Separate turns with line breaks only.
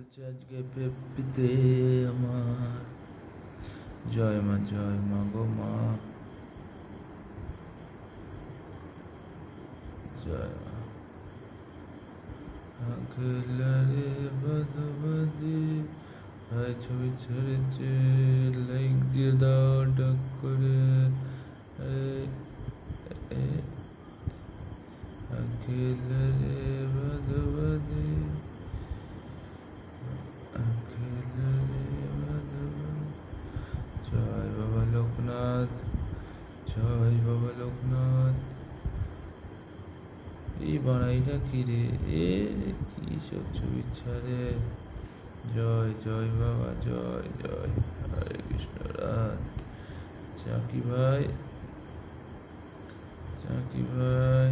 বলছে আজকে পেপিতে আমার জয় মা গো মা, জয় মা। আখেলারে বাদবাদি ভাই ছবি ছেড়েছে, লাইক দিয়ে দাও ডাক করে। আখেলারে বাদবাদি, জয় বাবা লোকনাথ, জয় বাবা লোকনাথ। এই বাড়াইটা কি রে, কি সব ছবি ছাড়ে। জয় জয় বাবা, জয় জয়, হরে কৃষ্ণ রাধ। চাকি ভাই, চাকি ভাই।